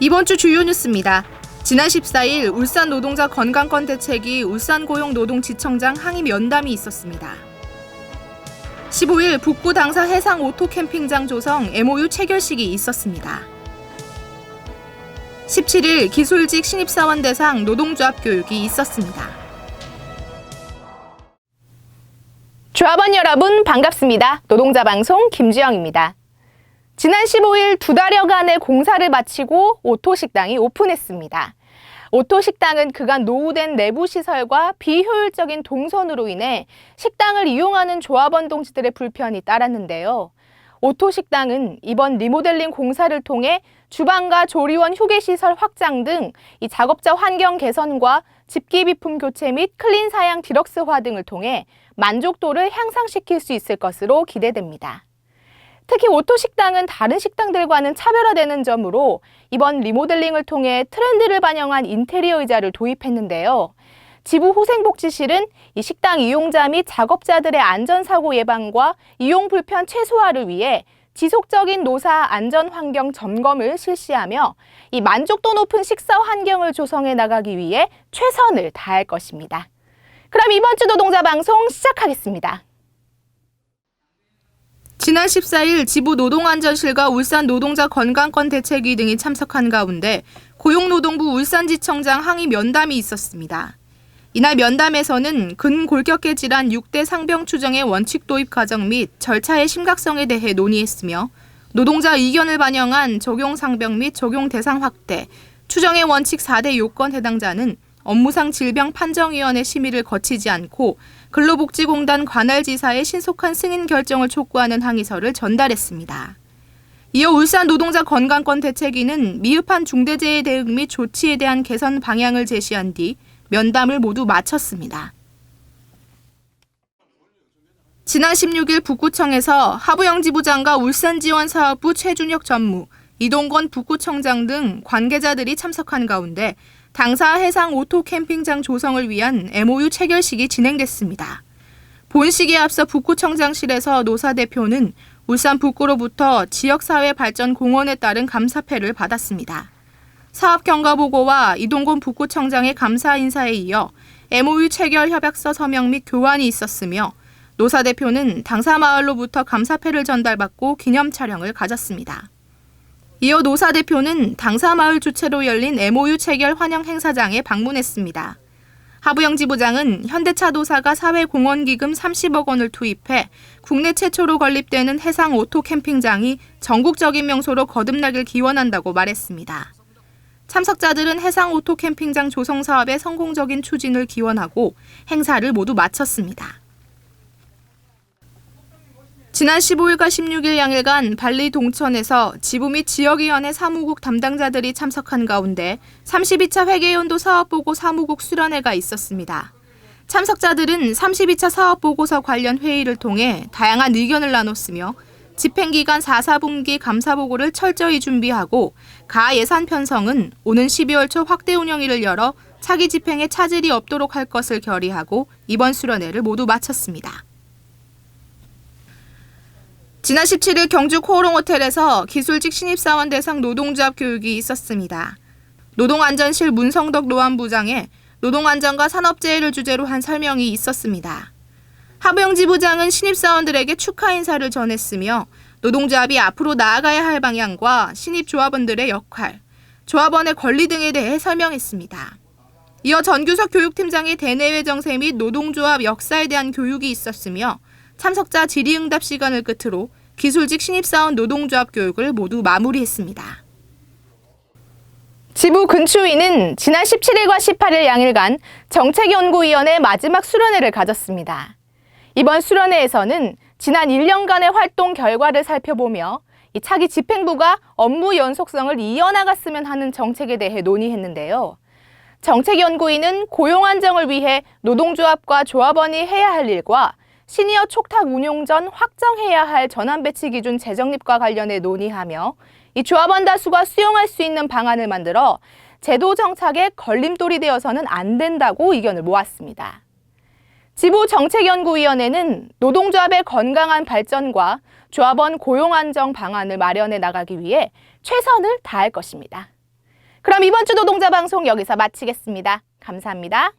이번 주 주요 뉴스입니다. 지난 14일 울산 노동자 건강권 대책위 울산고용노동지청장 항의 면담이 있었습니다. 15일 북구 당사 해상 오토 캠핑장 조성 MOU 체결식이 있었습니다. 17일 기술직 신입사원 대상 노동조합 교육이 있었습니다. 조합원 여러분 반갑습니다. 노동자 방송 김주영입니다. 지난 15일 2달여간의 공사를 마치고 오토식당이 오픈했습니다. 오토식당은 그간 노후된 내부 시설과 비효율적인 동선으로 인해 식당을 이용하는 조합원 동지들의 불편이 따랐는데요. 오토식당은 이번 리모델링 공사를 통해 주방과 조리원 휴게시설 확장 등 이 작업자 환경 개선과 집기 비품 교체 및 클린 사양 디럭스화 등을 통해 만족도를 향상시킬 수 있을 것으로 기대됩니다. 특히 오토식당은 다른 식당들과는 차별화되는 점으로 이번 리모델링을 통해 트렌드를 반영한 인테리어 의자를 도입했는데요. 지부후생복지실은 이 식당 이용자 및 작업자들의 안전사고 예방과 이용 불편 최소화를 위해 지속적인 노사 안전환경 점검을 실시하며 이 만족도 높은 식사 환경을 조성해 나가기 위해 최선을 다할 것입니다. 그럼 이번 주 노동자 방송 시작하겠습니다. 지난 14일 지부 노동안전실과 울산 노동자 건강권 대책위 등이 참석한 가운데 고용노동부 울산지청장 항의 면담이 있었습니다. 이날 면담에서는 근골격계 질환 6대 상병 추정의 원칙 도입 과정 및 절차의 심각성에 대해 논의했으며 노동자 의견을 반영한 적용 상병 및 적용 대상 확대, 추정의 원칙 4대 요건 해당자는 업무상 질병 판정위원회 심의를 거치지 않고 근로복지공단 관할지사의 신속한 승인 결정을 촉구하는 항의서를 전달했습니다. 이어 울산 노동자 건강권 대책위는 미흡한 중대재해 대응 및 조치에 대한 개선 방향을 제시한 뒤 면담을 모두 마쳤습니다. 지난 16일 북구청에서 하부영 지부장과 울산지원사업부 최준혁 전무, 이동건 북구청장 등 관계자들이 참석한 가운데 당사 해상 오토 캠핑장 조성을 위한 MOU 체결식이 진행됐습니다. 본식에 앞서 북구청장실에서 노사 대표는 울산 북구로부터 지역사회 발전 공헌에 따른 감사패를 받았습니다. 사업 경과 보고와 이동건 북구청장의 감사 인사에 이어 MOU 체결 협약서 서명 및 교환이 있었으며 노사 대표는 당사 마을로부터 감사패를 전달받고 기념 촬영을 가졌습니다. 이어 노사 대표는 당사 마을 주최로 열린 MOU 체결 환영 행사장에 방문했습니다. 하부영 지부장은 현대차 도사가 사회공헌기금 30억 원을 투입해 국내 최초로 건립되는 해상 오토 캠핑장이 전국적인 명소로 거듭나길 기원한다고 말했습니다. 참석자들은 해상 오토 캠핑장 조성 사업의 성공적인 추진을 기원하고 행사를 모두 마쳤습니다. 지난 15일과 16일 양일간 발리 동천에서 지부 및 지역위원회 사무국 담당자들이 참석한 가운데 32차 회계연도 사업보고 사무국 수련회가 있었습니다. 참석자들은 32차 사업보고서 관련 회의를 통해 다양한 의견을 나눴으며 집행기간 4, 4분기 감사보고를 철저히 준비하고 가 예산 편성은 오는 12월 초 확대 운영일을 열어 차기 집행에 차질이 없도록 할 것을 결의하고 이번 수련회를 모두 마쳤습니다. 지난 17일 경주 코오롱호텔에서 기술직 신입사원 대상 노동조합 교육이 있었습니다. 노동안전실 문성덕 노안부장의 노동안전과 산업재해를 주제로 한 설명이 있었습니다. 하부영 지부장은 신입사원들에게 축하 인사를 전했으며 노동조합이 앞으로 나아가야 할 방향과 신입조합원들의 역할, 조합원의 권리 등에 대해 설명했습니다. 이어 전규석 교육팀장의 대내외 정세 및 노동조합 역사에 대한 교육이 있었으며 참석자 질의응답 시간을 끝으로 기술직 신입사원 노동조합 교육을 모두 마무리했습니다. 지부 근추위는 지난 17일과 18일 양일간 정책연구위원회 마지막 수련회를 가졌습니다. 이번 수련회에서는 지난 1년간의 활동 결과를 살펴보며 이 차기 집행부가 업무 연속성을 이어나갔으면 하는 정책에 대해 논의했는데요. 정책연구위는 고용 안정을 위해 노동조합과 조합원이 해야 할 일과 시니어 촉탁 운용 전 확정해야 할 전환 배치 기준 재정립과 관련해 논의하며 이 조합원 다수가 수용할 수 있는 방안을 만들어 제도 정착에 걸림돌이 되어서는 안 된다고 의견을 모았습니다. 지부정책연구위원회는 노동조합의 건강한 발전과 조합원 고용 안정 방안을 마련해 나가기 위해 최선을 다할 것입니다. 그럼 이번 주 노동자 방송 여기서 마치겠습니다. 감사합니다.